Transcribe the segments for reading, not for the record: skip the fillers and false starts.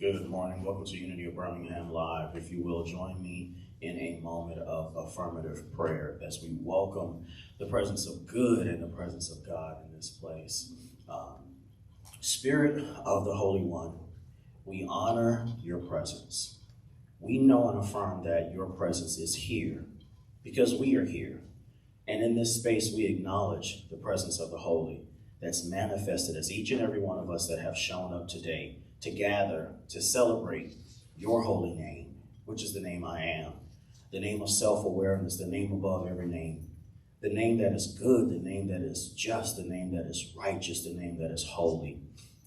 Good morning. Welcome to Unity of Birmingham Live. If you will, join me in a moment of affirmative prayer as we welcome the presence of good and the presence of God in this place. Spirit of the Holy One, we honor your presence. We know and affirm that your presence is here because we are here. And in this space, we acknowledge the presence of the Holy that's manifested as each and every one of us that have shown up today to gather, to celebrate your holy name, which is the name I am, the name of self-awareness, the name above every name, the name that is good, the name that is just, the name that is righteous, the name that is holy.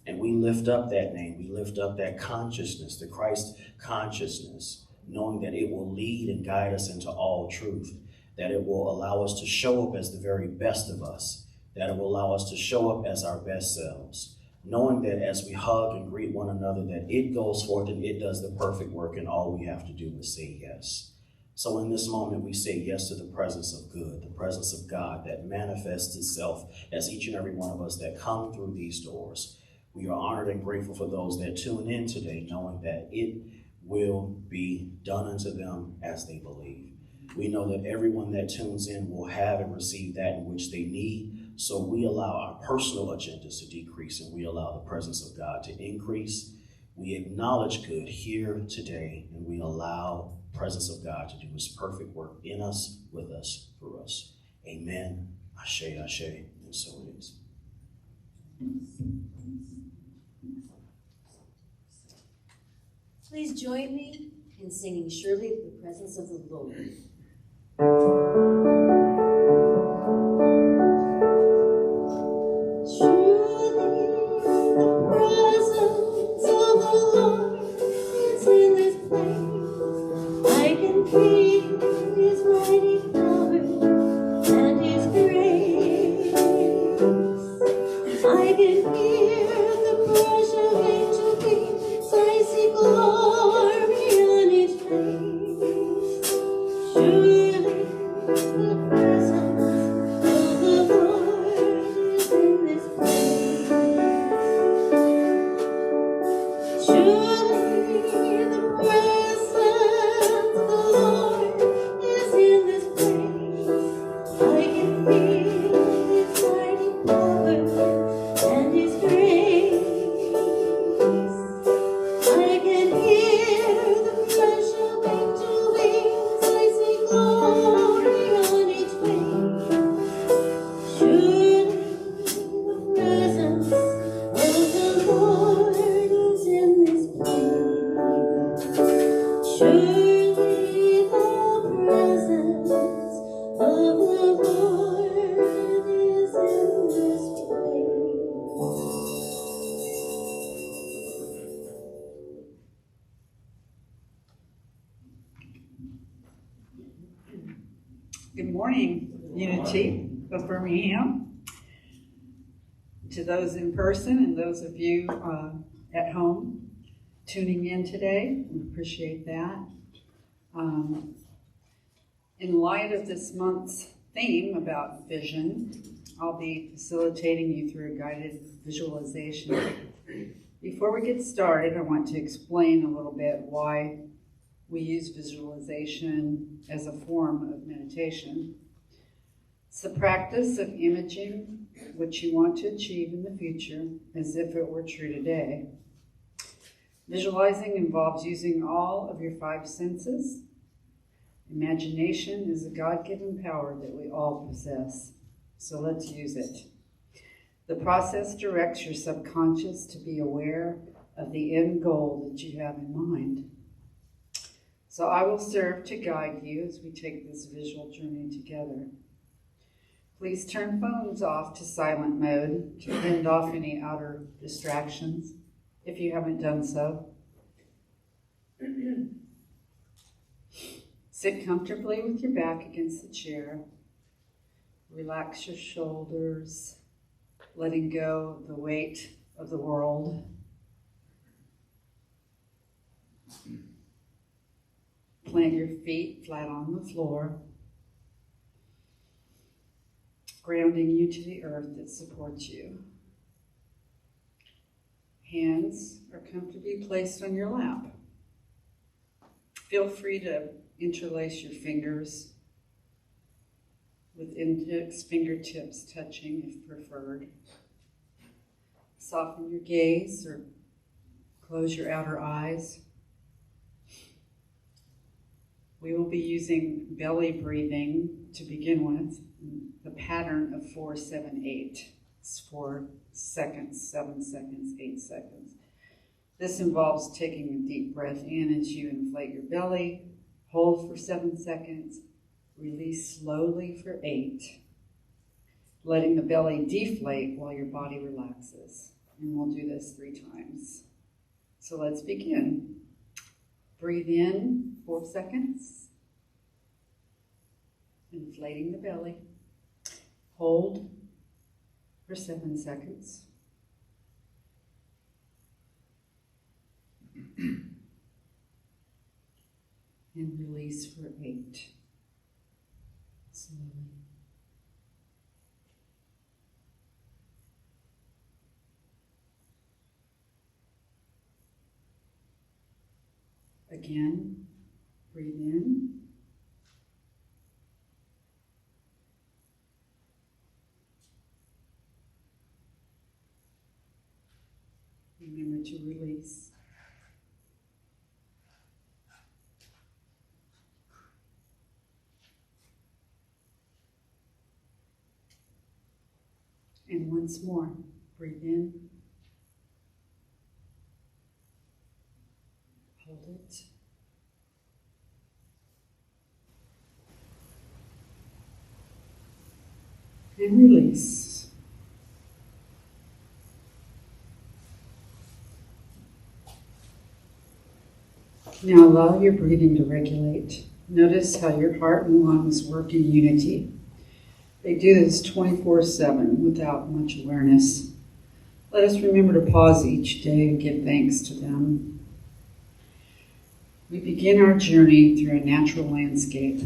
And we lift up that name, we lift up that consciousness, the Christ consciousness, knowing that it will lead and guide us into all truth, that it will allow us to show up as the very best of us, that it will allow us to show up as our best selves, knowing that as we hug and greet one another, that it goes forth and it does the perfect work, and all we have to do is say yes. So in this moment, we say yes to the presence of good, the presence of God that manifests itself as each and every one of us that come through these doors. We are honored and grateful for those that tune in today, knowing that it will be done unto them as they believe. We know that everyone that tunes in will have and receive that in which they need. So we allow our personal agendas to decrease and we allow the presence of God to increase. We acknowledge good here today and we allow the presence of God to do his perfect work in us, with us, for us. Amen. Ashe, ashe, and so it is. Please join me in singing Surely the Presence of the Lord. Good morning, Unity of Birmingham. To those in person and those of you at home tuning in today, we appreciate that. In light of this month's theme about vision, I'll be facilitating you through a guided visualization. Before we get started, I want to explain a little bit why we use visualization as a form of meditation. It's the practice of imaging what you want to achieve in the future as if it were true today. Visualizing involves using all of your five senses. Imagination is a God-given power that we all possess, so let's use it. The process directs your subconscious to be aware of the end goal that you have in mind. So I will serve to guide you as we take this visual journey together. Please turn phones off to silent mode to fend off any outer distractions, if you haven't done so. Sit comfortably with your back against the chair. Relax your shoulders, letting go of the weight of the world. Plant your feet flat on the floor, grounding you to the earth that supports you. Hands are comfortably placed on your lap. Feel free to interlace your fingers with index fingertips touching if preferred. Soften your gaze or close your outer eyes. We will be using belly breathing to begin with, the pattern of 4-7-8. It's 4 seconds, 7 seconds, 8 seconds. This involves taking a deep breath in as you inflate your belly, hold for 7 seconds, release slowly for 8, letting the belly deflate while your body relaxes. And we'll do this 3 times. So let's begin. Breathe in 4 seconds, inflating the belly. Hold for 7 seconds. And release for 8. Slowly. Again, breathe in. Remember to release. And once more, breathe in. Hold it. And release. Now allow your breathing to regulate. Notice how your heart and lungs work in unity. They do this 24/7 without much awareness. Let us remember to pause each day and give thanks to them. We begin our journey through a natural landscape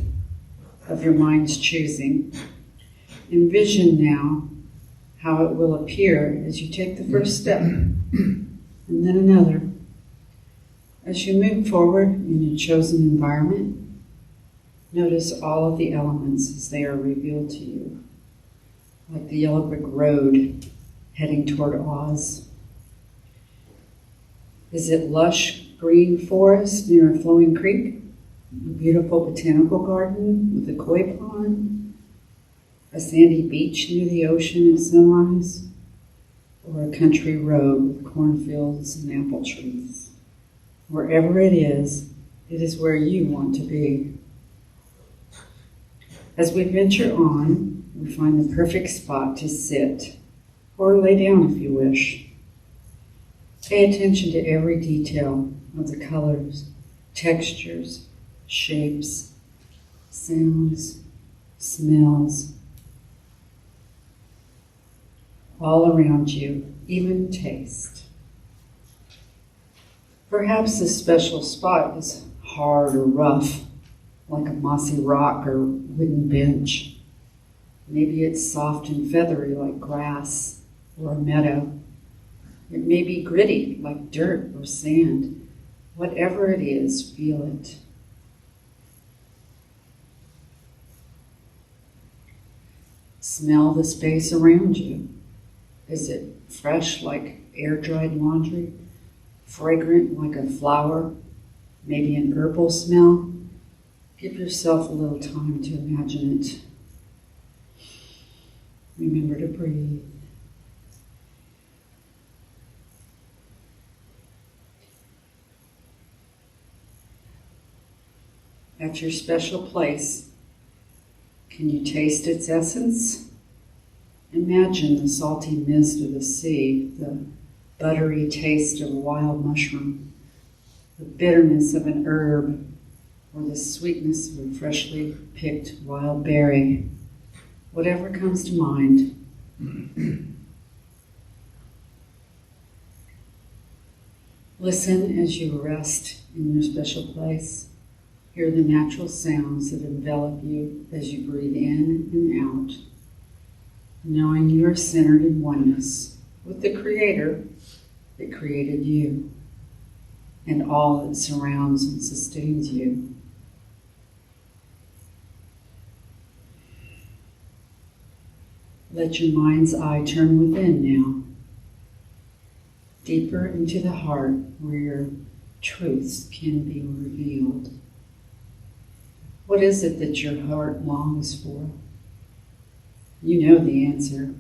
of your mind's choosing. Envision now how it will appear as you take the first step, and then another. As you move forward in your chosen environment, notice all of the elements as they are revealed to you, like the yellow brick road heading toward Oz. Is it lush green forest near a flowing creek, a beautiful botanical garden with a koi pond, a sandy beach near the ocean at sunrise, or a country road with cornfields and apple trees? Wherever it is where you want to be. As we venture on, we find the perfect spot to sit, or lay down if you wish. Pay attention to every detail of the colors, textures, shapes, sounds, smells, all around you, even taste. Perhaps this special spot is hard or rough, like a mossy rock or wooden bench. Maybe it's soft and feathery like grass or a meadow. It may be gritty like dirt or sand. Whatever it is, feel it. Smell the space around you. Is it fresh like air-dried laundry? Fragrant like a flower? Maybe an herbal smell? Give yourself a little time to imagine it. Remember to breathe. At your special place, can you taste its essence? Imagine the salty mist of the sea, the buttery taste of a wild mushroom, the bitterness of an herb, or the sweetness of a freshly picked wild berry. Whatever comes to mind. Listen as you rest in your special place. Hear the natural sounds that envelop you as you breathe in and out, knowing you are centered in oneness with the Creator that created you and all that surrounds and sustains you. Let your mind's eye turn within now, deeper into the heart where your truths can be revealed. What is it that your heart longs for? You know the answer.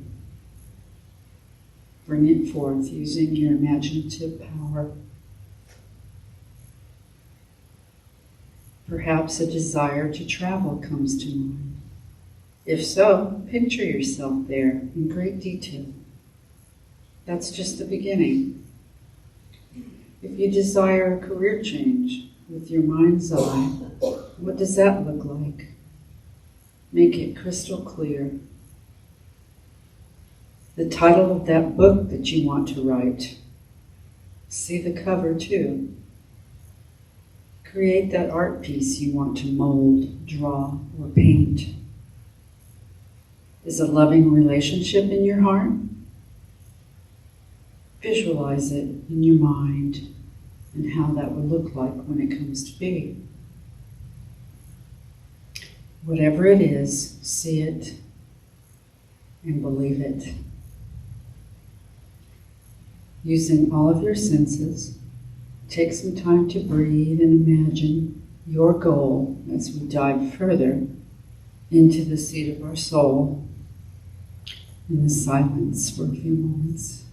Bring it forth using your imaginative power. Perhaps a desire to travel comes to mind. If so, picture yourself there in great detail. That's just the beginning. If you desire a career change with your mind's eye, what does that look like? Make it crystal clear. The title of that book that you want to write. See the cover too. Create that art piece you want to mold, draw, or paint. Is a loving relationship in your heart? Visualize it in your mind and how that would look like when it comes to be. Whatever it is, see it and believe it. Using all of your senses, take some time to breathe and imagine your goal as we dive further into the seat of our soul in the silence for a few moments.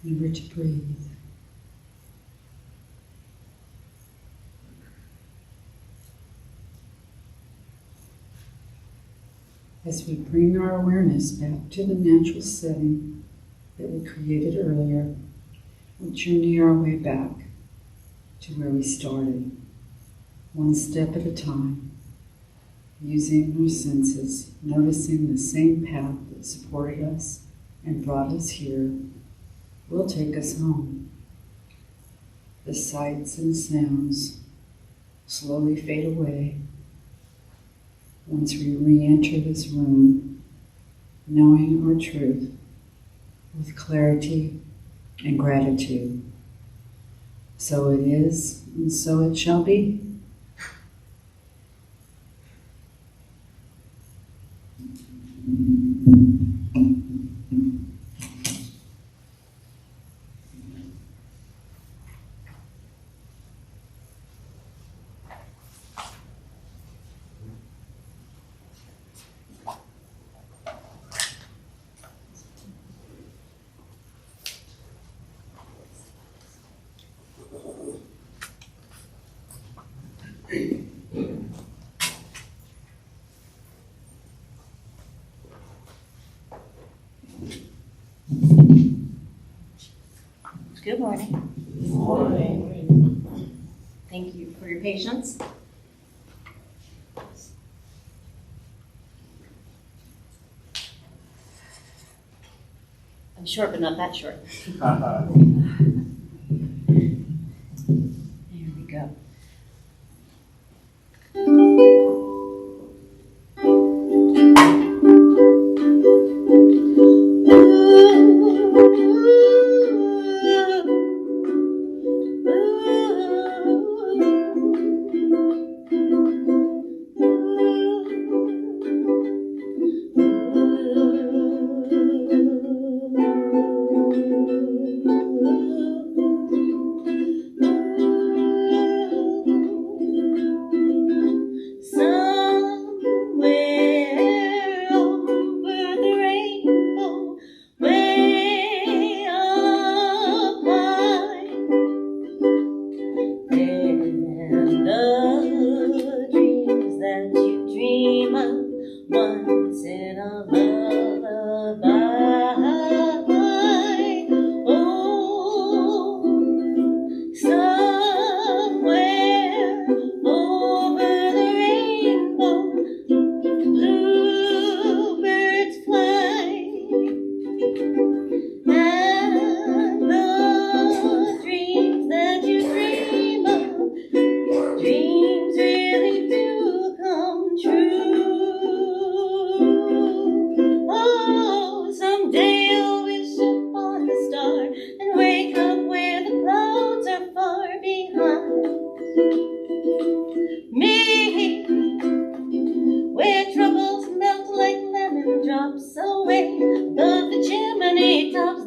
Remember to breathe. As we bring our awareness back to the natural setting that we created earlier, we'll journey our way back to where we started, one step at a time, using our senses, noticing the same path that supported us and brought us here will take us home. The sights and sounds slowly fade away once we re-enter this room, knowing our truth with clarity and gratitude. So it is, and so it shall be. Good morning. Good morning. Thank you for your patience. I'm short, but not that short. There we go.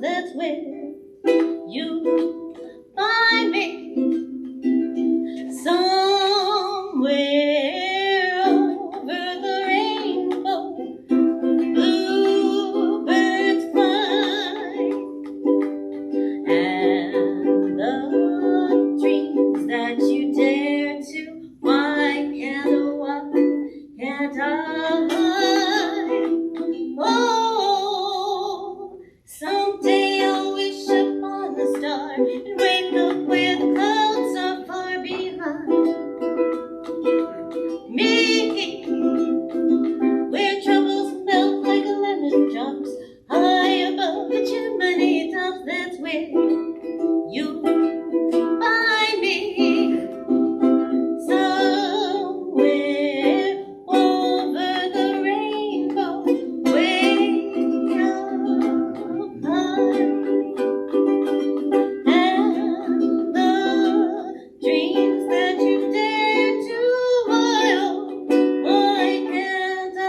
that's where you find me. Somewhere over the rainbow, bluebirds fly, and the dreams that you dare to, why can't I? Oh, someday I'll wish upon a star and wake up where the clouds are far behind me, where troubles melt like lemon drops high above the chimney tops. That's where you find me. Somewhere over the rainbow, way up high, and the dreams that you dare to, why can't I?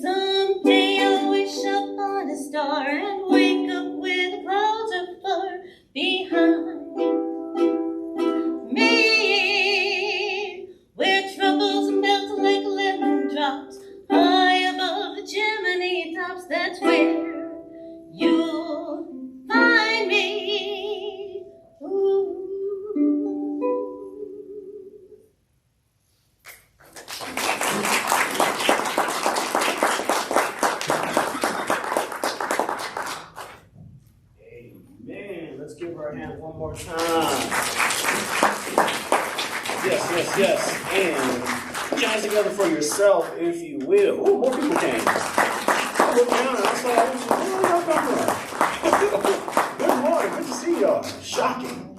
Someday I'll wish upon a star and wake up where the clouds are far behind me, where troubles melt like lemon drops high above the chimney tops. That's where you'll find me. Ooh. Amen. Let's give her a hand one more time. Yes. And put your hands together for yourself, if you will. Ooh, more people came. I looked down and I saw, where y'all come from? Good morning. Good to see y'all. Shocking.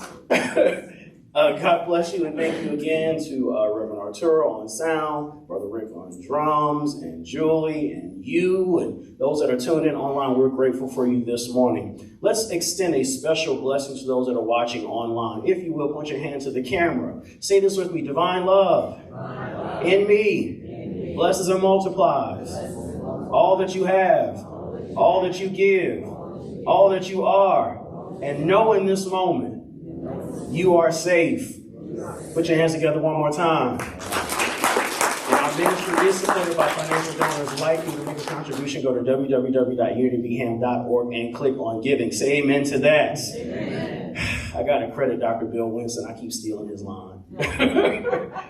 God bless you and thank you again to Reverend Arturo on sound, Brother Rick on drums, and Julie, and you, and those that are tuned in online. We're grateful for you this morning. Let's extend a special blessing to those that are watching online. If you will, point your hand to the camera. Say this with me: divine love, in me, blesses and multiplies all that you have, all that you give, all that you are, and know in this moment you are safe. Put your hands together one more time. And our ministry is supported by financial donors like you. To make a contribution, go to www.unitybham.org and click on giving. Say amen to that. Amen. I got to credit Dr. Bill Winston. I keep stealing his line.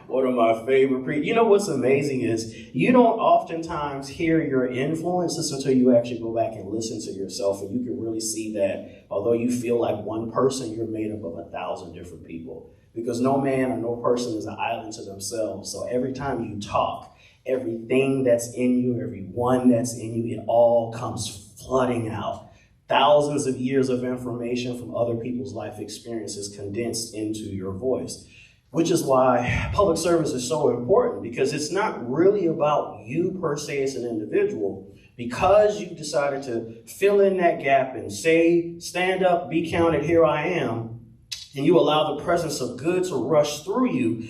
One of my favorite You know what's amazing is you don't oftentimes hear your influences until you actually go back and listen to yourself, and you can really see that although you feel like one person, you're made up of 1,000 different people, because no man or no person is an island to themselves. So every time you talk, everything that's in you, everyone that's in you, it all comes flooding out. Thousands of years of information from other people's life experiences condensed into your voice. Which is why public service is so important, because it's not really about you per se as an individual. Because you've decided to fill in that gap and say, stand up, be counted, here I am, and you allow the presence of good to rush through you,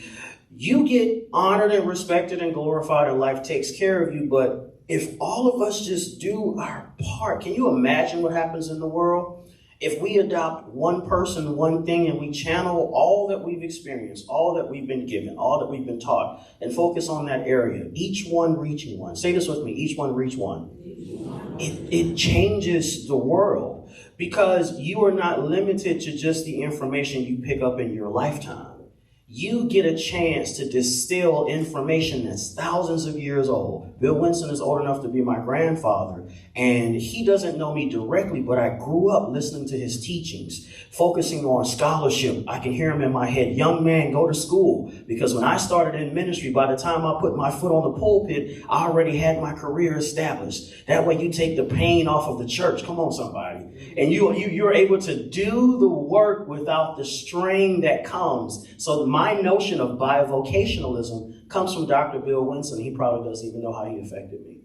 you get honored and respected and glorified, and life takes care of you. But if all of us just do our part, can you imagine what happens in the world? If we adopt one person, one thing, and we channel all that we've experienced, all that we've been given, all that we've been taught, and focus on that area, each one reaching one. Say this with me: each one reach one. It changes the world, because you are not limited to just the information you pick up in your lifetime. You get a chance to distill information that's thousands of years old. Bill Winston is old enough to be my grandfather, and he doesn't know me directly, but I grew up listening to his teachings, focusing on scholarship. I can hear him in my head. Young man, go to school. Because when I started in ministry, by the time I put my foot on the pulpit, I already had my career established. That way you take the pain off of the church. Come on, somebody. And you're able to do the work without the strain that comes. So my notion of bivocationalism comes from Dr. Bill Winston. He probably doesn't even know how he affected me.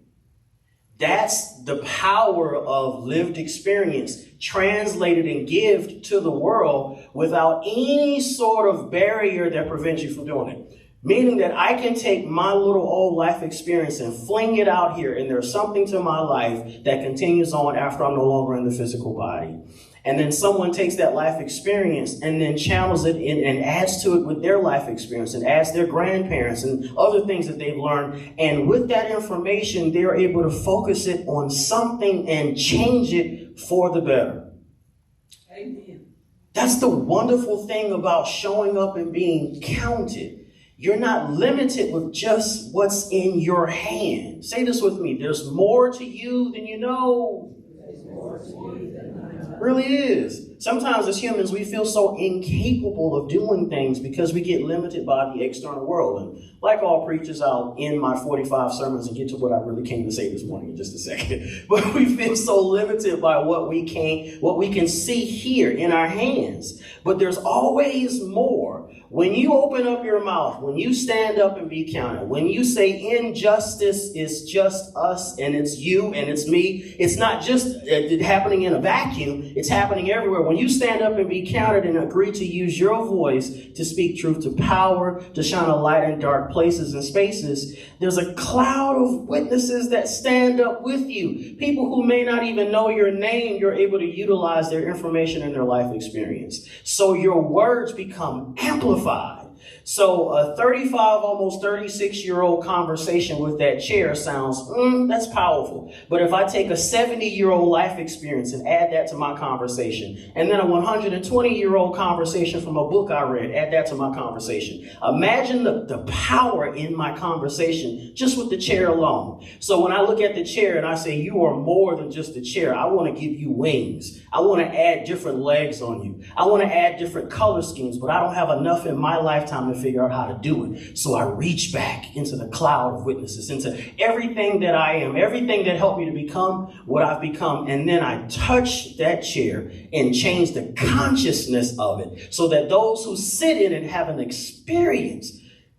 That's the power of lived experience translated and given to the world without any sort of barrier that prevents you from doing it. Meaning that I can take my little old life experience and fling it out here, and there's something to my life that continues on after I'm no longer in the physical body. And then someone takes that life experience and then channels it in and adds to it with their life experience and adds their grandparents and other things that they've learned. And with that information, they're able to focus it on something and change it for the better. Amen. That's the wonderful thing about showing up and being counted. You're not limited with just what's in your hand. Say this with me. There's more to you than you know. There's more to you than I know. Really is. Sometimes as humans, we feel so incapable of doing things because we get limited by the external world. And like all preachers, I'll end my 45 sermons and get to what I really came to say this morning in just a second. But we feel so limited by what we can see here in our hands. But there's always more. When you open up your mouth, when you stand up and be counted, when you say injustice is just us and it's you and it's me, it's not just happening in a vacuum, it's happening everywhere. When you stand up and be counted and agree to use your voice to speak truth to power, to shine a light in dark places and spaces, there's a cloud of witnesses that stand up with you. People who may not even know your name, you're able to utilize their information and their life experience. So your words become amplified. So a 35, almost 36-year-old conversation with that chair sounds, that's powerful. But if I take a 70-year-old life experience and add that to my conversation, and then a 120-year-old conversation from a book I read, add that to my conversation. Imagine the power in my conversation just with the chair alone. So when I look at the chair and I say, you are more than just a chair, I want to give you wings. I want to add different legs on you. I want to add different color schemes, but I don't have enough in my lifetime to figure out how to do it. So I reach back into the cloud of witnesses, into everything that I am, everything that helped me to become what I've become. And then I touch that chair and change the consciousness of it so that those who sit in it have an experience.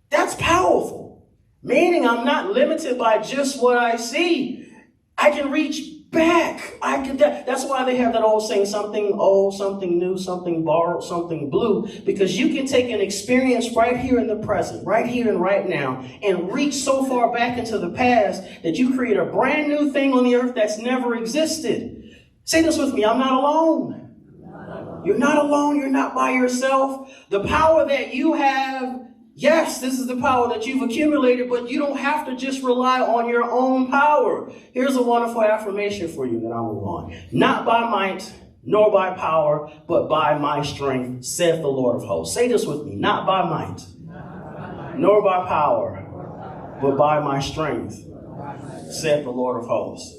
That's powerful. Meaning I'm not limited by just what I see. I can reach back. That's why they have that old saying, something old, something new, something borrowed, something blue, because you can take an experience right here in the present, right here and right now, and reach so far back into the past that you create a brand new thing on the earth that's never existed. Say this with me. I'm not alone. You're not alone. You're not by yourself. The power that you have, yes, this is the power that you've accumulated, but you don't have to just rely on your own power. Here's a wonderful affirmation for you, then I'll move on. Not by might, nor by power, but by my strength, saith the Lord of hosts. Say this with me. Not by might, nor by power, but by my strength, saith the Lord of hosts.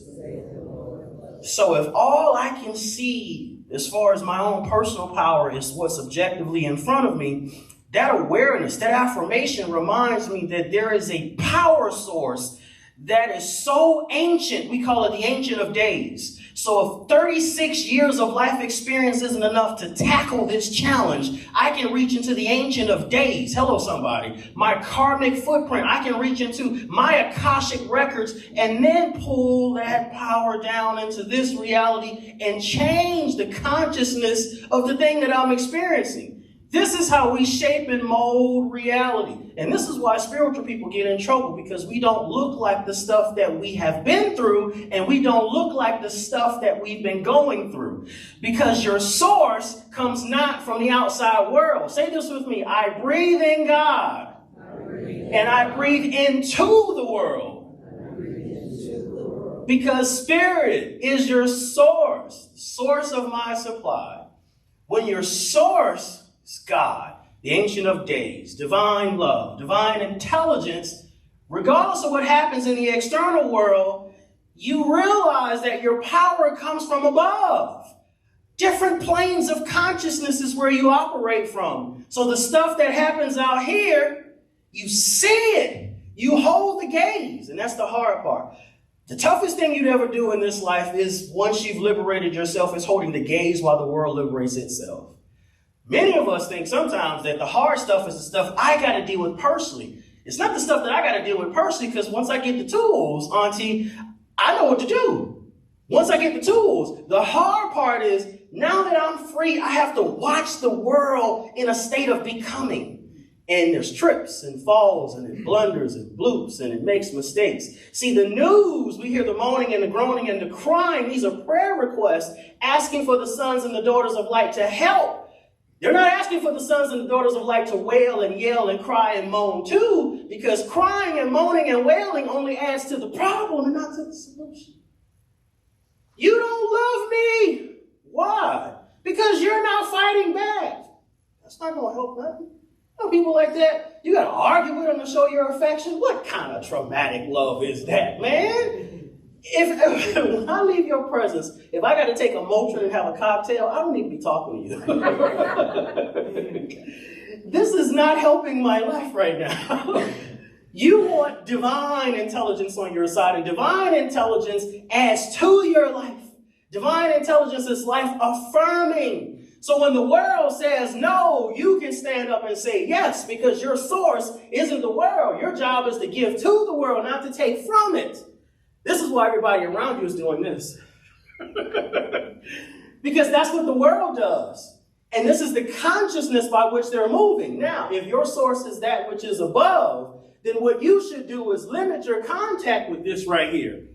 So if all I can see as far as my own personal power is what's objectively in front of me, that awareness, that affirmation reminds me that there is a power source that is so ancient. We call it the Ancient of Days. So if 36 years of life experience isn't enough to tackle this challenge, I can reach into the Ancient of Days. Hello, somebody. My karmic footprint. I can reach into my Akashic records and then pull that power down into this reality and change the consciousness of the thing that I'm experiencing. This is how we shape and mold reality. And this is why spiritual people get in trouble, because we don't look like the stuff that we have been through, and we don't look like the stuff that we've been going through. Because your source comes not from the outside world. Say this with me. I breathe in God, and I breathe into the world. Because spirit is your source, source of my supply. When your source is God, the Ancient of Days, divine love, divine intelligence, regardless of what happens in the external world, you realize that your power comes from above. Different planes of consciousness is where you operate from. So the stuff that happens out here, you see it. You hold the gaze, and that's the hard part. The toughest thing you'd ever do in this life is, once you've liberated yourself, is holding the gaze while the world liberates itself. Many of us think sometimes that the hard stuff is the stuff I got to deal with personally. It's not the stuff that I got to deal with personally, because once I get the tools, Auntie, I know what to do. Once I get the tools, the hard part is now that I'm free, I have to watch the world in a state of becoming. And there's trips and falls and it blunders and bloops and it makes mistakes. See, the news, we hear the moaning and the groaning and the crying. These are prayer requests asking for the sons and the daughters of light to help. They're not asking for the sons and the daughters of light to wail and yell and cry and moan too, because crying and moaning and wailing only adds to the problem and not to the solution. You don't love me. Why? Because you're not fighting back. That's not going to help nothing. You know, people like that, you got to argue with them to show your affection. What kind of traumatic love is that, man? If when I leave your presence, if I got to take a Motrin and have a cocktail, I don't need to be talking to you. This is not helping my life right now. You want divine intelligence on your side, and divine intelligence adds to your life. Divine intelligence is life affirming. So when the world says no, you can stand up and say yes, because your source isn't the world. Your job is to give to the world, not to take from it. This is why everybody around you is doing this. Because that's what the world does. And this is the consciousness by which they're moving. Now, if your source is that which is above, then what you should do is limit your contact with this right here.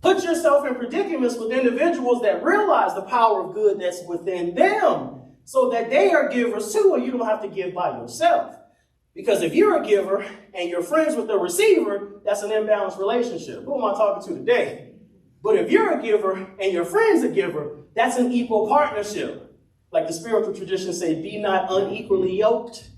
Put yourself in predicaments with individuals that realize the power of good that's within them, so that they are givers too, and you don't have to give by yourself. Because if you're a giver and you're friends with the receiver, that's an imbalanced relationship. Who am I talking to today? But if you're a giver and your friend's a giver, that's an equal partnership. Like the spiritual traditions say, be not unequally yoked.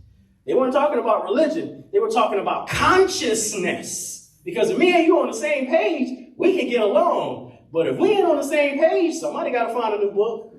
They weren't talking about religion. They were talking about consciousness. Because if me and you on the same page, we can get along. But if we ain't on the same page, somebody got to find a new book.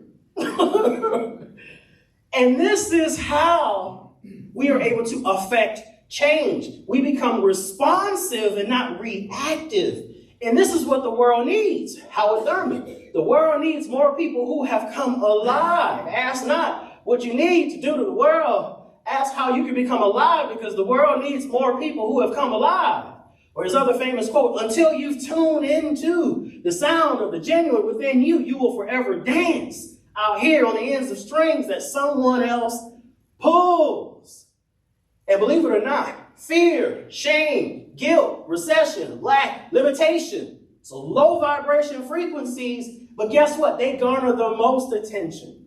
And this is how we are able to affect change. We become responsive and not reactive. And this is what the world needs. Howard Thurman. The world needs more people who have come alive. Ask not what you need to do to the world. Ask how you can become alive, because the world needs more people who have come alive. Or his other famous quote, until you've tuned into the sound of the genuine within you, you will forever dance out here on the ends of strings that someone else pulls. And believe it or not, fear, shame, guilt, recession, lack, limitation. So low vibration frequencies, but guess what? They garner the most attention.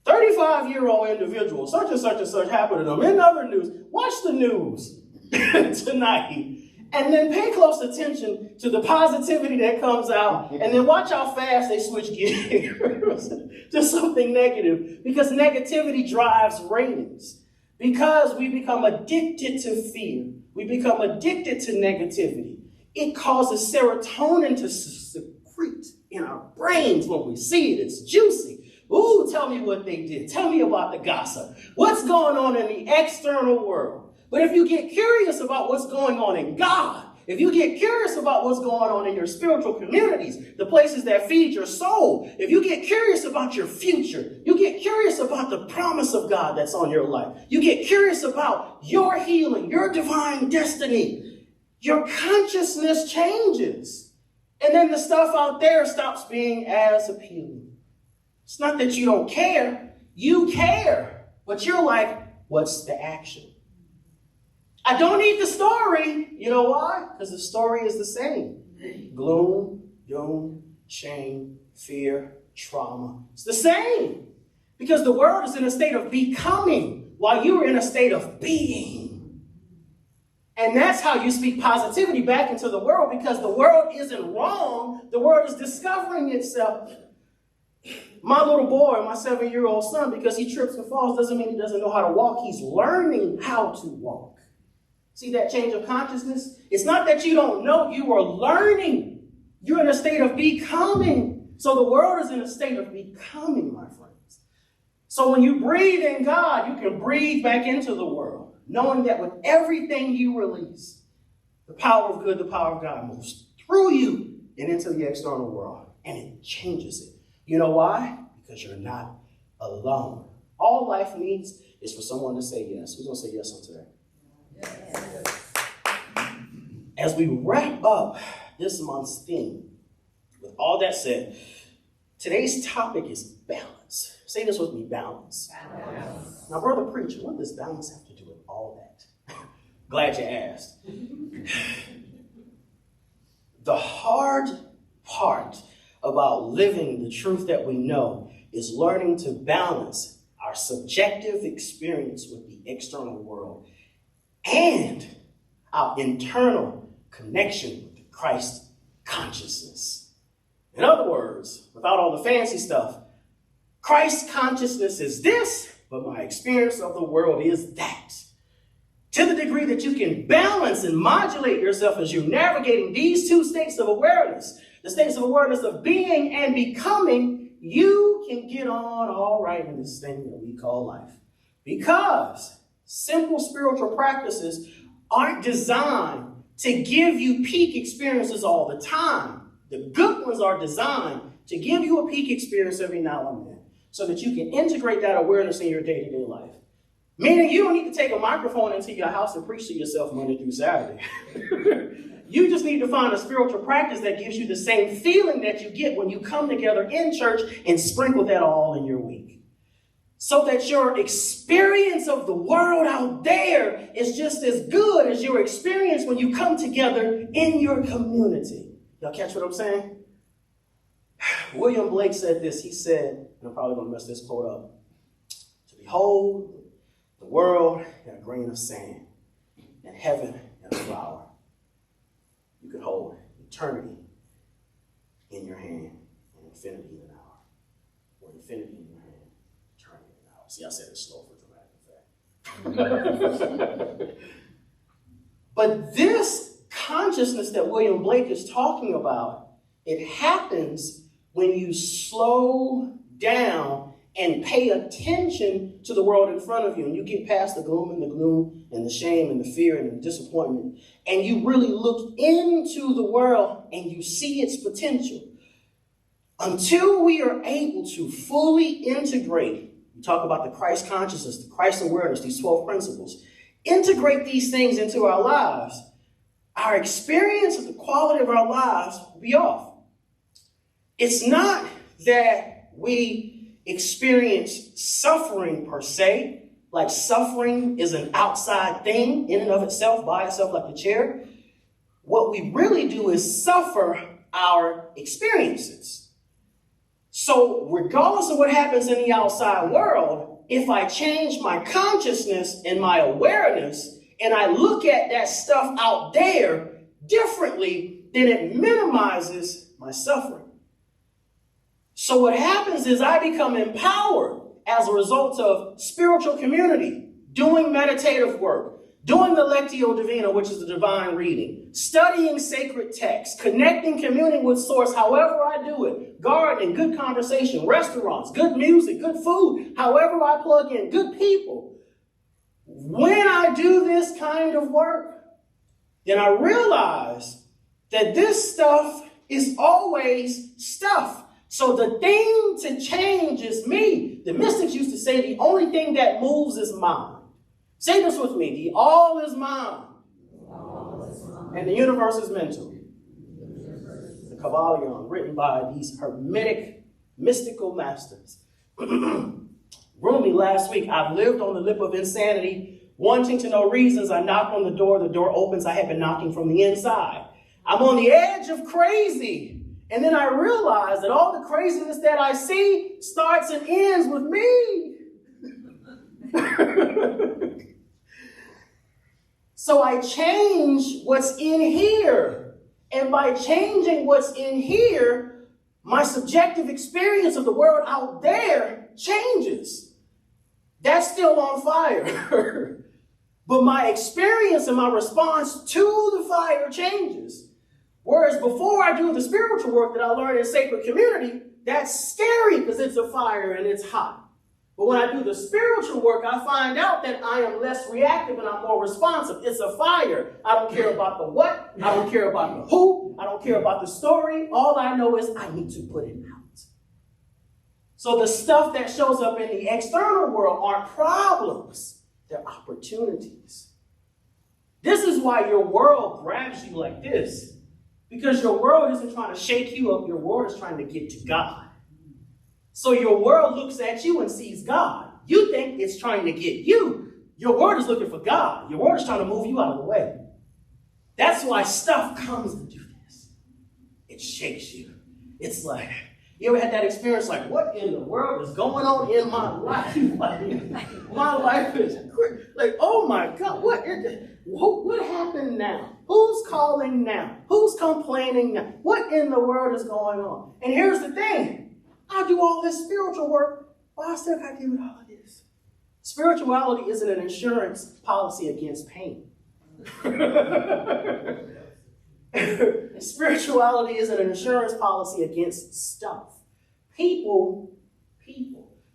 35-year-old individual, such and such and such happened to them. In other news, watch the news tonight, and then pay close attention to the positivity that comes out, and then watch how fast they switch gears to something negative, because negativity drives ratings. Because we become addicted to fear, we become addicted to negativity. It causes serotonin to secrete in our brains when we see it. It's juicy. Ooh, tell me what they did. Tell me about the gossip. What's going on in the external world? But if you get curious about what's going on in God, if you get curious about what's going on in your spiritual communities, the places that feed your soul, if you get curious about your future, you get curious about the promise of God that's on your life, you get curious about your healing, your divine destiny, your consciousness changes. And then the stuff out there stops being as appealing. It's not that you don't care. You care. But you're like, what's the action? I don't need the story. You know why? Because the story is the same. Gloom, doom, shame, fear, trauma. It's the same. Because the world is in a state of becoming while you're in a state of being. And that's how you speak positivity back into the world, because the world isn't wrong. The world is discovering itself. My little boy, my 7-year-old son, because he trips and falls doesn't mean he doesn't know how to walk. He's learning how to walk. See that change of consciousness? It's not that you don't know, you are learning. You're in a state of becoming. So the world is in a state of becoming, my friends. So when you breathe in God, you can breathe back into the world, knowing that with everything you release, the power of good, the power of God moves through you and into the external world, and it changes it. You know why? Because you're not alone. All life needs is for someone to say yes. Who's going to say yes on today? Yes. As we wrap up this month's theme, with all that said, today's topic is balance. Say this with me, balance. Balance. Now, brother preacher, what does balance have to do with all that? Glad you asked. The hard part about living the truth that we know is learning to balance our subjective experience with the external world and our internal connection with the Christ consciousness. In other words, without all the fancy stuff, Christ consciousness is this, but my experience of the world is that. To the degree that you can balance and modulate yourself as you're navigating these two states of awareness, the states of awareness of being and becoming, you can get on all right in this thing that we call life. Because simple spiritual practices aren't designed to give you peak experiences all the time. The good ones are designed to give you a peak experience every now and then so that you can integrate that awareness in your day-to-day life. Meaning you don't need to take a microphone into your house and preach to yourself Monday through Saturday. You just need to find a spiritual practice that gives you the same feeling that you get when you come together in church and sprinkle that all in your week. So that your experience of the world out there is just as good as your experience when you come together in your community. Y'all catch what I'm saying? William Blake said this. He said, and I'm probably going to mess this quote up, to behold the world in a grain of sand, and heaven in a flower. You can hold eternity in your hand and infinity in an hour. Or infinity in your hand, eternity in an hour. See, I said it slow for dramatic effect. But this consciousness that William Blake is talking about, it happens when you slow down and pay attention to the world in front of you. And you get past the gloom and the gloom and the shame and the fear and the disappointment. And you really look into the world and you see its potential. Until we are able to fully integrate, we talk about the Christ consciousness, the Christ awareness, these 12 principles, integrate these things into our lives, our experience of the quality of our lives will be off. It's not that we experience suffering per se, like suffering is an outside thing in and of itself, by itself, like the chair. What we really do is suffer our experiences. So regardless of what happens in the outside world, if I change my consciousness and my awareness and I look at that stuff out there differently, then it minimizes my suffering. So what happens is I become empowered as a result of spiritual community, doing meditative work, doing the Lectio Divina, which is the divine reading, studying sacred texts, connecting, communing with Source, however I do it, gardening, good conversation, restaurants, good music, good food, however I plug in, good people. When I do this kind of work, then I realize that this stuff is always stuff. So the thing to change is me. The mystics used to say the only thing that moves is mind. Say this with me. The all is mind. And the universe is mental. The Kabbalion, written by these Hermetic mystical masters. Rumi, last week, I've lived on the lip of insanity, wanting to know reasons. I knocked on the door opens. I had been knocking from the inside. I'm on the edge of crazy. And then I realized that all the craziness that I see starts and ends with me. So I change what's in here. And by changing what's in here, my subjective experience of the world out there changes. That's still on fire. But my experience and my response to the fire changes. Whereas before I do the spiritual work that I learned in sacred community, that's scary because it's a fire and it's hot. But when I do the spiritual work, I find out that I am less reactive and I'm more responsive. It's a fire. I don't care about the what. I don't care about the who. I don't care about the story. All I know is I need to put it out. So the stuff that shows up in the external world aren't problems. They're opportunities. This is why your world grabs you like this. Because your world isn't trying to shake you up. Your world is trying to get to God. So your world looks at you and sees God. You think it's trying to get you. Your world is looking for God. Your world is trying to move you out of the way. That's why stuff comes and do this. It shakes you. It's like, you ever had that experience like, what in the world is going on in my life? My life is like, oh my God, what happened now? Who's calling now? Who's complaining now? What in the world is going on? And here's the thing. I do all this spiritual work, but I still got to deal with all of this. Spirituality isn't an insurance policy against pain. Spirituality isn't an insurance policy against stuff. People,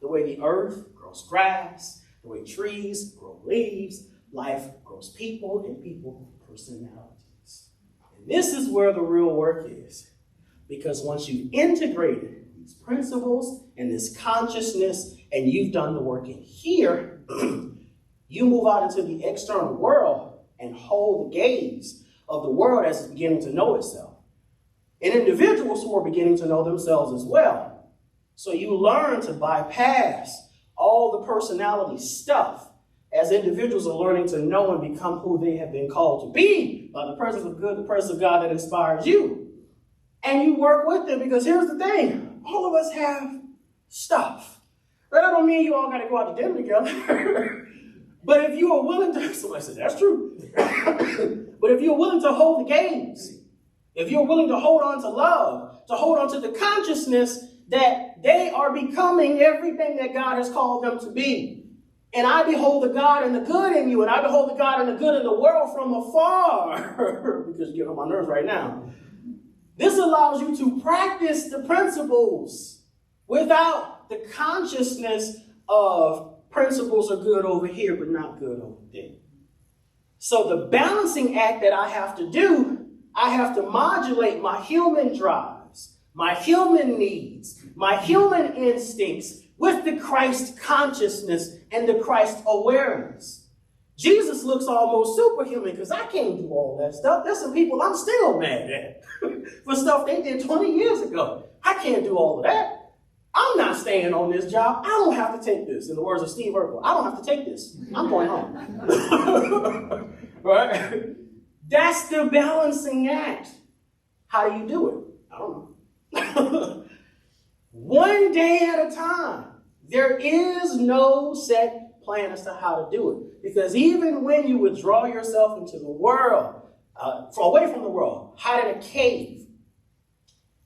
the way the earth grows grass, the way trees grow leaves, life grows people, and people personalities. And this is where the real work is. Because once you've integrated these principles and this consciousness, and you've done the work in here, you move out into the external world and hold the gaze of the world as it's beginning to know itself. And individuals who are beginning to know themselves as well. So you learn to bypass all the personality stuff as individuals are learning to know and become who they have been called to be by the presence of good, the presence of God that inspires you. And you work with them because here's the thing. All of us have stuff. That don't mean you all got to go out to dinner together. But if you are willing to, somebody said, that's true. But if you're willing to hold the gaze, if you're willing to hold on to love, to hold on to the consciousness that they are becoming everything that God has called them to be. And I behold the God and the good in you, and I behold the God and the good in the world from afar. Because you get on my nerves right now. This allows you to practice the principles without the consciousness of principles are good over here, but not good over there. So the balancing act that I have to do, I have to modulate my human drives, my human needs, my human instincts with the Christ consciousness and the Christ awareness. Jesus looks almost superhuman because I can't do all that stuff. There's some people I'm still mad at for stuff they did 20 years ago. I can't do all of that. I'm not staying on this job. I don't have to take this. In the words of Steve Urkel, I don't have to take this. I'm going home. Right? That's the balancing act. How do you do it? I don't know. One day at a time. There is no set plan as to how to do it. Because even when you withdraw yourself into the world, away from the world, hide in a cave,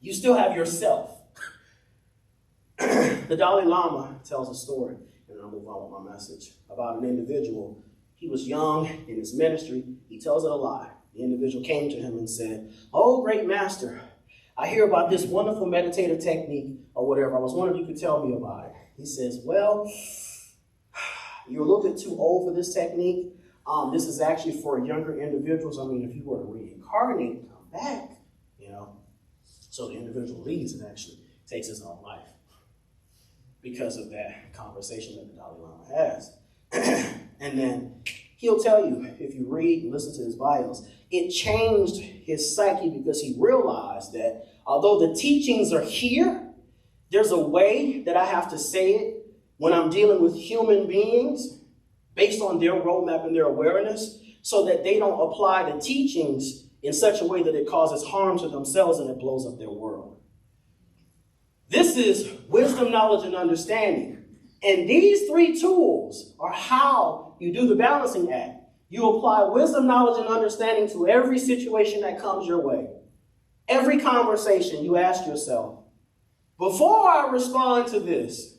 you still have yourself. The Dalai Lama tells a story, and I'll move on with my message, about an individual. He was young in his ministry. He tells it a lie. The individual came to him and said, "Oh, great master, I hear about this wonderful meditative technique or whatever. I was wondering if you could tell me about it." He says, "Well, you're a little bit too old for this technique. This is actually for younger individuals. I mean, if you were to reincarnate and come back, you know." So the individual leaves and actually takes his own life because of that conversation that the Dalai Lama has. And then he'll tell you, if you read and listen to his bios, it changed his psyche because he realized that although the teachings are here, there's a way that I have to say it when I'm dealing with human beings based on their roadmap and their awareness so that they don't apply the teachings in such a way that it causes harm to themselves and it blows up their world. This is wisdom, knowledge, and understanding. And these three tools are how you do the balancing act. You apply wisdom, knowledge, and understanding to every situation that comes your way. Every conversation, you ask yourself, before I respond to this,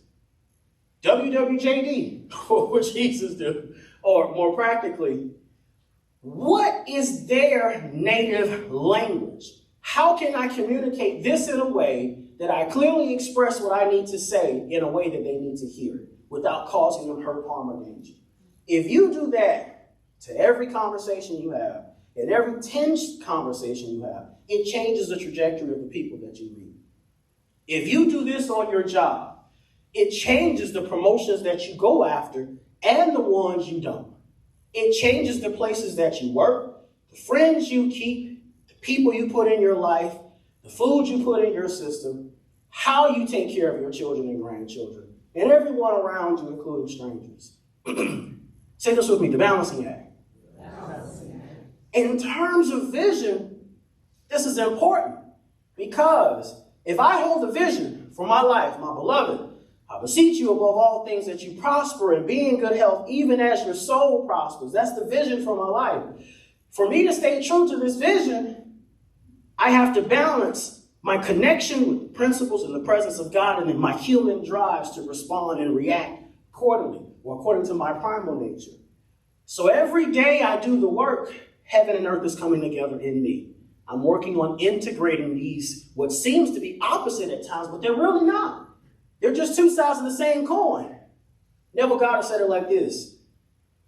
WWJD, what would Jesus do? Or more practically, what is their native language? How can I communicate this in a way that I clearly express what I need to say in a way that they need to hear without causing them hurt, harm, or danger? If you do that to every conversation you have, and every tense conversation you have, it changes the trajectory of the people that you meet. If you do this on your job, It changes the promotions that you go after and the ones you don't. It changes the places that you work, the friends you keep, the people you put in your life, the food you put in your system, how you take care of your children and grandchildren, and everyone around you, including strangers. Say this with me, the balancing act. In terms of vision, this is important because if I hold a vision for my life, my beloved, I beseech you above all things that you prosper and be in good health, even as your soul prospers. That's the vision for my life. For me to stay true to this vision, I have to balance my connection with the principles and the presence of God and then my human drives to respond and react accordingly, or according to my primal nature. So every day I do the work, heaven and earth is coming together in me. I'm working on integrating these, what seems to be opposite at times, but they're really not. They're just two sides of the same coin. Neville Goddard said it like this: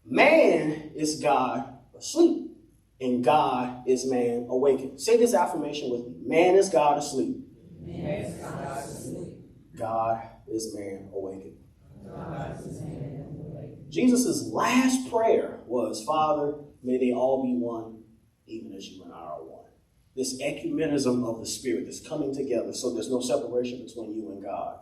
man is God asleep, and God is man awakened. Say this affirmation with me. Man is God asleep. Man is God asleep. God is man awakened. God is man awakened. Jesus' last prayer was, Father, may they all be one, even as you and I are one. This ecumenism of the Spirit, this coming together, so there's no separation between you and God.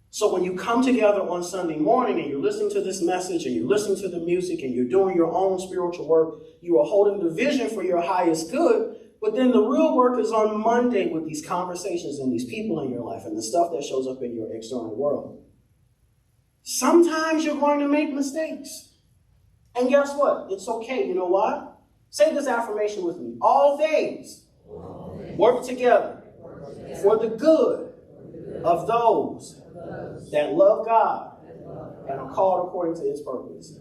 So when you come together on Sunday morning and you're listening to this message and you're listening to the music and you're doing your own spiritual work, you are holding the vision for your highest good, but then the real work is on Monday with these conversations and these people in your life and the stuff that shows up in your external world. Sometimes you're going to make mistakes. And guess what? It's okay. You know what? Say this affirmation with me. All things work together for the good of those that love God and are called according to his purpose.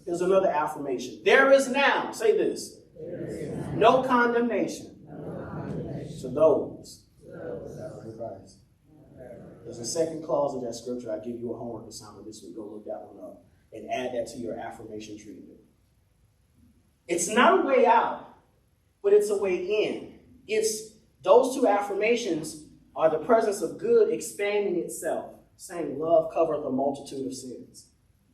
Here's another affirmation. There is now, say this, no condemnation to those that are in Christ. There's a second clause of that scripture. I give you a homework assignment this week. Go look that one up and add that to your affirmation treatment. It's not a way out, but it's a way in. It's those two affirmations are the presence of good expanding itself, saying love covereth a multitude of sins.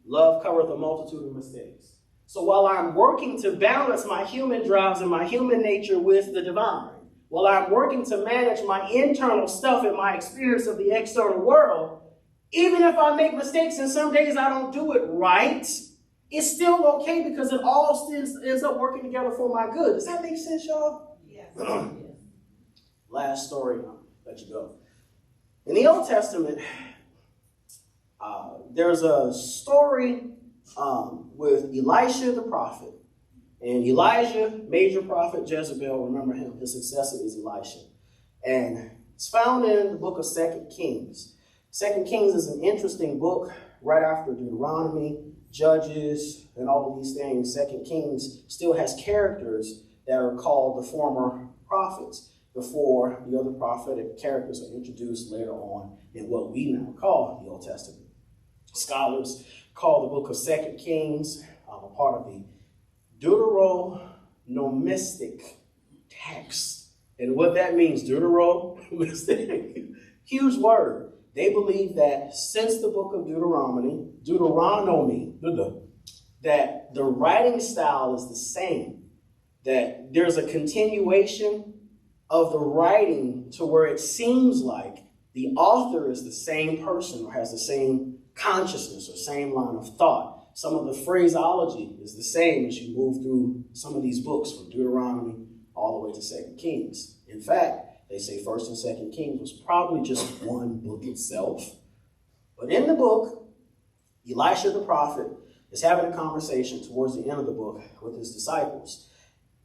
Love covereth a multitude of mistakes. So while I'm working to balance my human drives and my human nature with the divine, while I'm working to manage my internal stuff and my experience of the external world, even if I make mistakes and some days I don't do it right, it's still okay because it all ends up working together for my good. Does that make sense, y'all? Yes. Last story, I'll let you go. In the Old Testament, there's a story with Elisha the prophet. And Elijah, major prophet, Jezebel, remember him, his successor is Elisha. And it's found in the book of 2 Kings. 2 Kings is an interesting book right after Deuteronomy, Judges, and all of these things. 2 Kings still has characters that are called the former prophets before the other prophetic characters are introduced later on in what we now call the Old Testament. Scholars call the book of 2 Kings a part of the Deuteronomistic text. And what that means, Deuteronomistic, huge word. They believe that since the book of Deuteronomy, that the writing style is the same, that there's a continuation of the writing to where it seems like the author is the same person or has the same consciousness or same line of thought. Some of the phraseology is the same as you move through some of these books from Deuteronomy all the way to 2 Kings. In fact, they say 1st and 2nd Kings was probably just one book itself. But in the book, Elisha the prophet is having a conversation towards the end of the book with his disciples.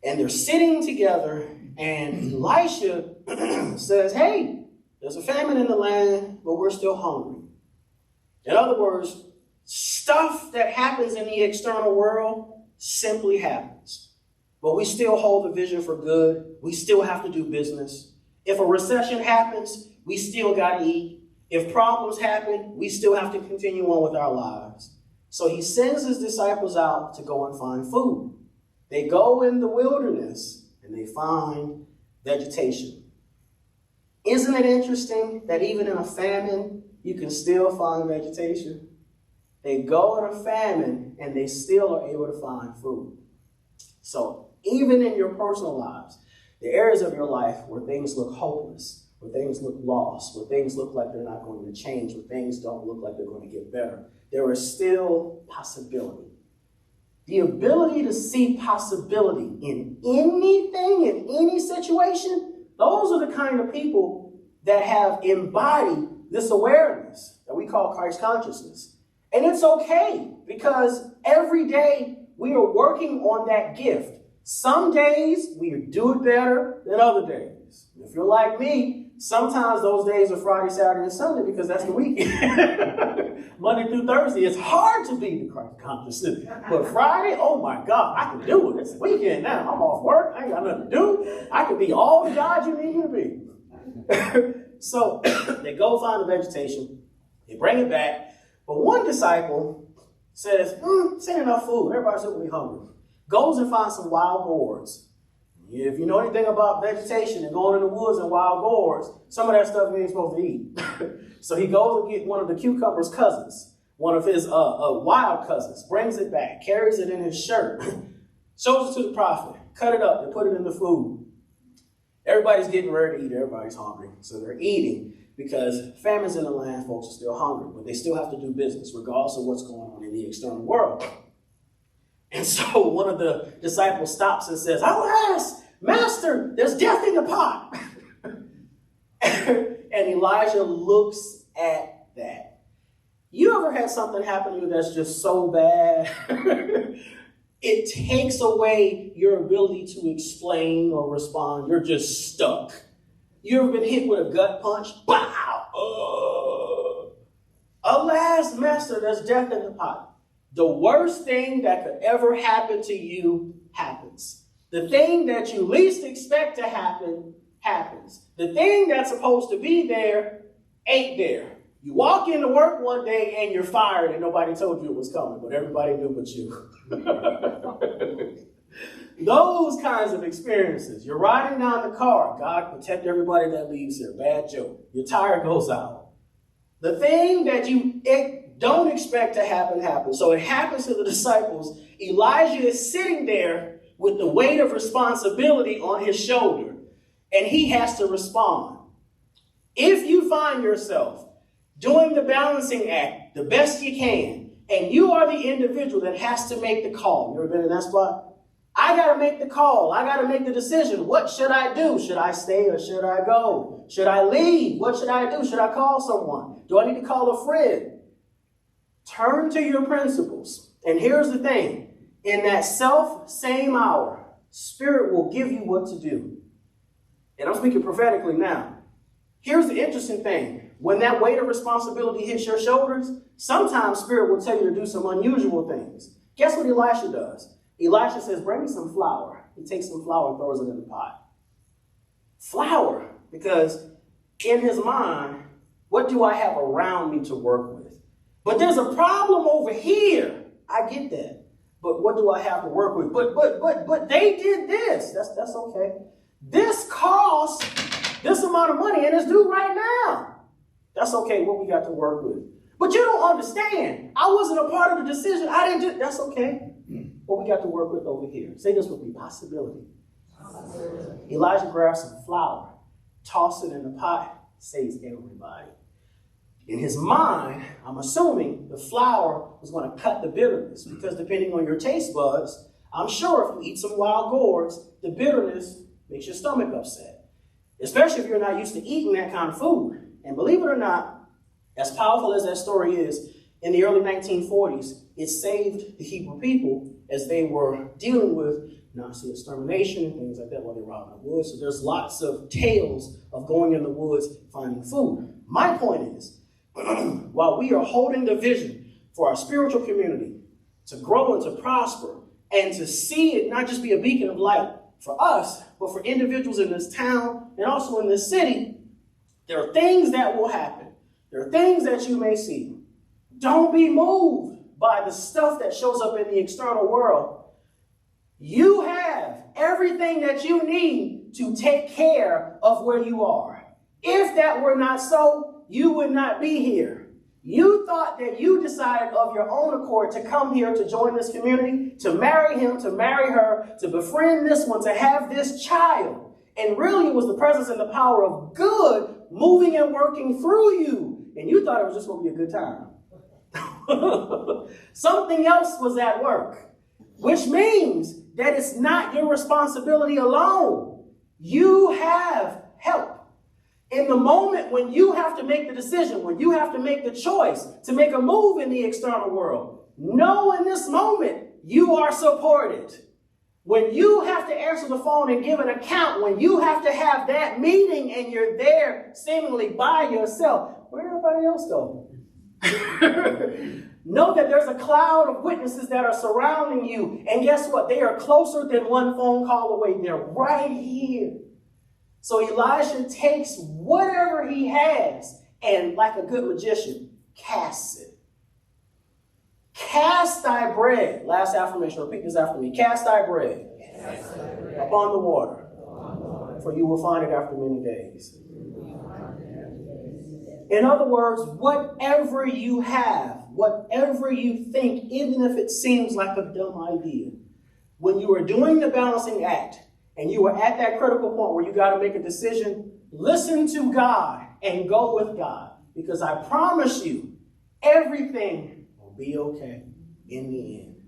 And they're sitting together, and Elisha says, hey, there's a famine in the land, but we're still hungry. In other words, stuff that happens in the external world simply happens. But we still hold the vision for good. We still have to do business. If a recession happens, we still got to eat. If problems happen, we still have to continue on with our lives. So he sends his disciples out to go and find food. They go in the wilderness and they find vegetation. Isn't it interesting that even in a famine, you can still find vegetation? They go in a famine and they still are able to find food. So even in your personal lives, the areas of your life where things look hopeless, where things look lost, where things look like they're not going to change, where things don't look like they're going to get better, there is still possibility. The ability to see possibility in anything, in any situation, those are the kind of people that have embodied this awareness that we call Christ consciousness. And it's okay, because every day we are working on that gift. Some days we do it better than other days. If you're like me, sometimes those days are Friday, Saturday, and Sunday because that's the weekend. Monday through Thursday, it's hard to be the Christ consciousness. But Friday, oh my God, I can do it. It's the weekend now. I'm off work. I ain't got nothing to do. I can be all the God you need me to be. So they go find the vegetation. They bring it back. But one disciple says, this ain't enough food. Everybody's going to be hungry. Goes and finds some wild gourds. If you know anything about vegetation and going in the woods and wild gourds, some of that stuff we ain't supposed to eat. So he goes and gets one of the cucumber's cousins, one of his wild cousins, brings it back, carries it in his shirt, shows it to the prophet, cut it up, and put it in the food. Everybody's getting ready to eat. Everybody's hungry. So they're eating because famines in the land, folks are still hungry, but they still have to do business regardless of what's going on in the external world. And so one of the disciples stops and says, "Alas, Master, there's death in the pot." And Elijah looks at that. You ever had something happen to you that's just so bad? It takes away your ability to explain or respond. You're just stuck. You ever been hit with a gut punch? Bow! Alas, Master, there's death in the pot. The worst thing that could ever happen to you happens. The thing that you least expect to happen happens. The thing that's supposed to be there ain't there. You walk into work one day and you're fired and nobody told you it was coming, but everybody knew but you. Those kinds of experiences. You're riding down the car. God protect everybody that leaves here. Bad joke. Your tire goes out. The thing that you don't expect to happen happens. So it happens to the disciples. Elijah is sitting there with the weight of responsibility on his shoulder, and he has to respond. If you find yourself doing the balancing act the best you can, and you are the individual that has to make the call. You ever been in that spot? I got to make the call. I got to make the decision. What should I do? Should I stay or should I go? Should I leave? What should I do? Should I call someone? Do I need to call a friend? Turn to your principles. And here's the thing. In that same hour, Spirit will give you what to do. And I'm speaking prophetically now. Here's the interesting thing. When that weight of responsibility hits your shoulders, sometimes Spirit will tell you to do some unusual things. Guess what Elisha does? Elisha says, bring me some flour. He takes some flour and throws it in the pot. Flour, because in his mind, what do I have around me to work with? But there's a problem over here. I get that. But what do I have to work with? But they did this. That's okay. This costs this amount of money and it's due right now. That's okay. What we got to work with. But you don't understand. I wasn't a part of the decision. I didn't do. That's okay. What we got to work with over here. Say this with me. Possibility. Elijah grabs some flour, toss it in the pot, saves everybody. In his mind, I'm assuming the flour was going to cut the bitterness, because depending on your taste buds, I'm sure if you eat some wild gourds, the bitterness makes your stomach upset, especially if you're not used to eating that kind of food. And believe it or not, as powerful as that story is, in the early 1940s, it saved the Hebrew people as they were dealing with Nazi extermination and things like that while they were out in the woods. So there's lots of tales of going in the woods finding food. My point is, while we are holding the vision for our spiritual community to grow and to prosper and to see it not just be a beacon of light for us, but for individuals in this town and also in this city, there are things that will happen. There are things that you may see. Don't be moved by the stuff that shows up in the external world. You have everything that you need to take care of where you are. If that were not so, you would not be here. You thought that you decided of your own accord to come here to join this community, to marry him, to marry her, to befriend this one, to have this child. And really it was the presence and the power of good moving and working through you. And you thought it was just going to be a good time. Something else was at work, which means that it's not your responsibility alone. You have help. In the moment when you have to make the decision, when you have to make the choice to make a move in the external world, know in this moment you are supported. When you have to answer the phone and give an account, when you have to have that meeting and you're there seemingly by yourself, where did everybody else go? Know that there's a cloud of witnesses that are surrounding you. And guess what? They are closer than one phone call away. They're right here. So Elijah takes whatever he has and, like a good magician, casts it. Cast thy bread. Last affirmation. Repeat this after me. Cast thy bread upon the water, for you will find it after many days. In other words, whatever you have, whatever you think, even if it seems like a dumb idea, when you are doing the balancing act and you are at that critical point where you got to make a decision, listen to God and go with God. Because I promise you, everything will be okay in the end.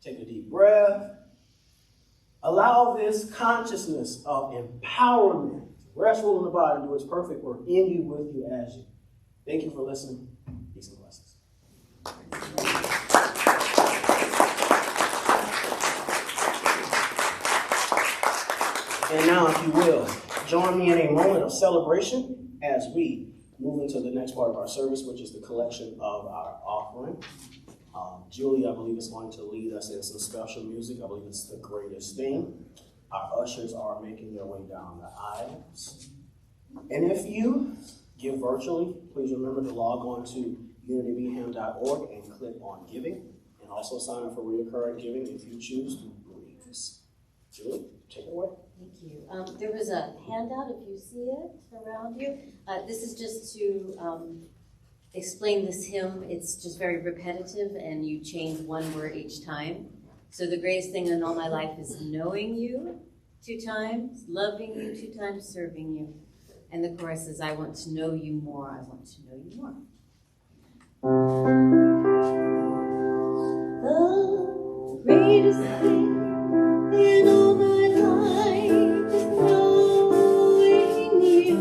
Take a deep breath. Allow this consciousness of empowerment to rest, rule in the body, and do its perfect work in you, with you, as you. Thank you for listening. Peace and blessings. And now, if you will, join me in a moment of celebration as we move into the next part of our service, which is the collection of our offering. Julie, I believe, is going to lead us in some special music. I believe it's The Greatest Thing. Our ushers are making their way down the aisles. And if you give virtually, please remember to log on to unitybham.org and click on giving. And also sign up for recurring giving if you choose to believe this. Julie, take it away. Thank you. There was a handout, if you see it around you. This is just to explain this hymn. It's just very repetitive, and you change one word each time. So the greatest thing in all my life is knowing you 2 times, loving you 2 times, serving you. And the chorus is, I want to know you more, I want to know you more. The greatest thing in all my life is knowing you.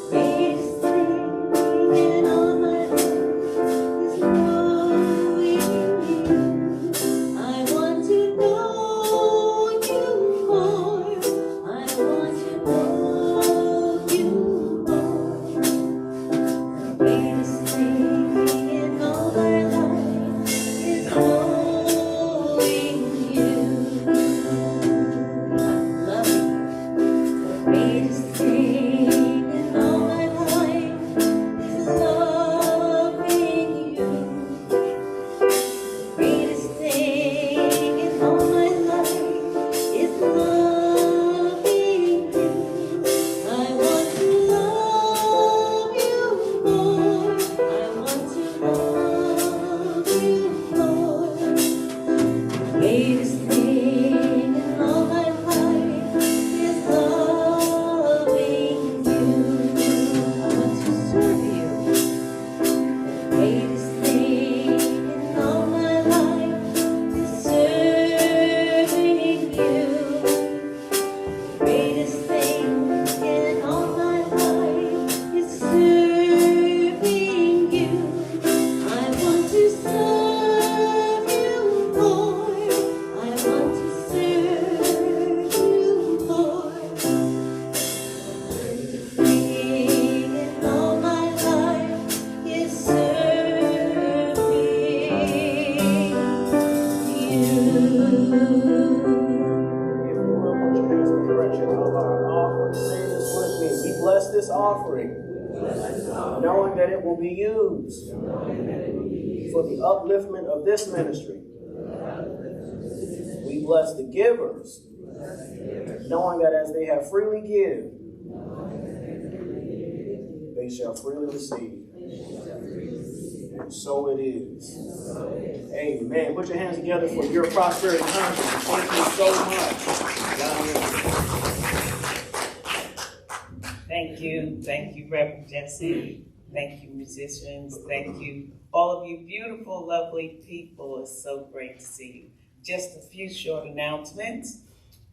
Greatest thing in all my life is knowing you. I want to know you more. I want to know you more. The greatest thing in all my life is knowing you. Love you. The greatest thing in all my life is loving you. The greatest thing in all my life is loving you. I want to love you more. I want to love you more. The greatest thing in all my life is loving you. I want to serve you. The greatest thing in all my life is serving you. The greatest thing in all my life is serving you. I want to serve you more. I want to serve you more. The greatest thing in all my life is serving you. If you will, put your hands in the direction of our offering. Say this with me. We bless this offering, knowing that it will be used for the upliftment of this ministry. We bless the givers, knowing that as they have freely given, they shall freely receive. And so it is. Amen. Put your hands together for your prosperity conference. Thank you so much. Thank you. Thank you, Reverend Jesse. Thank you, musicians. Thank you, all of you beautiful, lovely people. It's so great to see you. Just a few short announcements.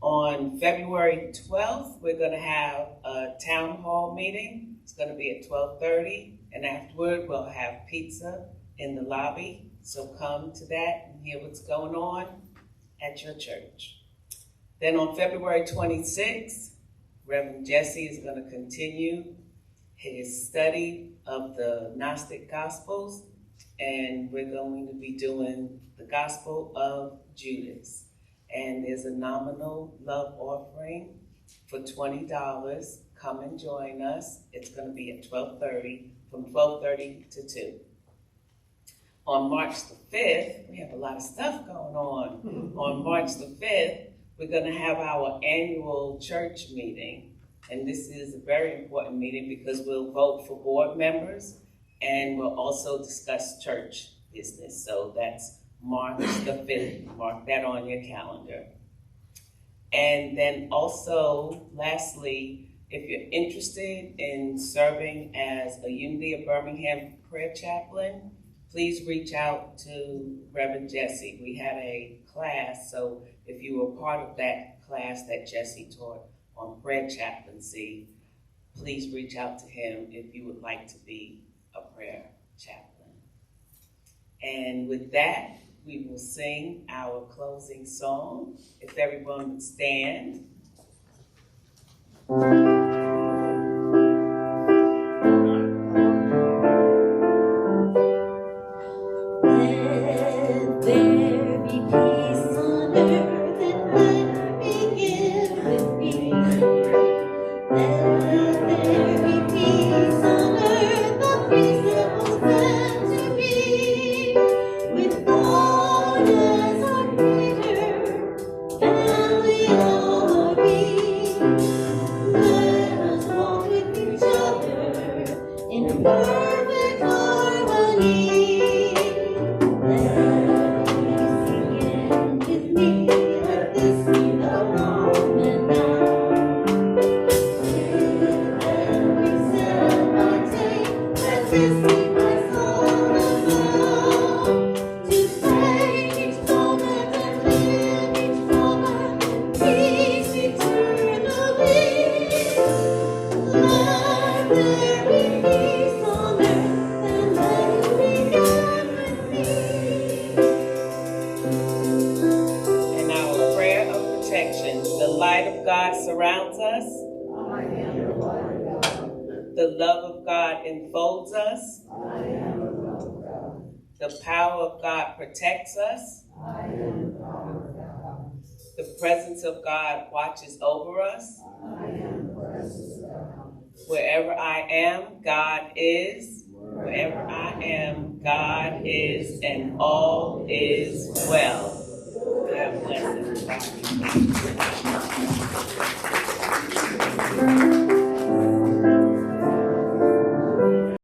On February 12th, we're going to have a town hall meeting. It's going to be at 12:30, and afterward, we'll have pizza in the lobby. So come to that and hear what's going on at your church. Then on February 26th, Reverend Jesse is going to continue his study of the Gnostic Gospels, and we're going to be doing the Gospel of Judas. And there's a nominal love offering for $20. Come and join us. It's going to be at 12:30, from 12:30 to 2. On March the 5th, we have a lot of stuff going on. On March the 5th, we're going to have our annual church meeting. And this is a very important meeting because we'll vote for board members and we'll also discuss church business. So that's March the 5th. Mark that on your calendar. And then also, lastly, if you're interested in serving as a Unity of Birmingham prayer chaplain, please reach out to Reverend Jesse. We had a class, so if you were part of that class that Jesse taught on prayer chaplaincy, please reach out to him if you would like to be a prayer chaplain. And with that, we will sing our closing song. If everyone would stand. The love of God enfolds us. The power of God protects us. The presence of God watches over us. Wherever I am, God is. Wherever I am, God is, and all is well. God bless everybody.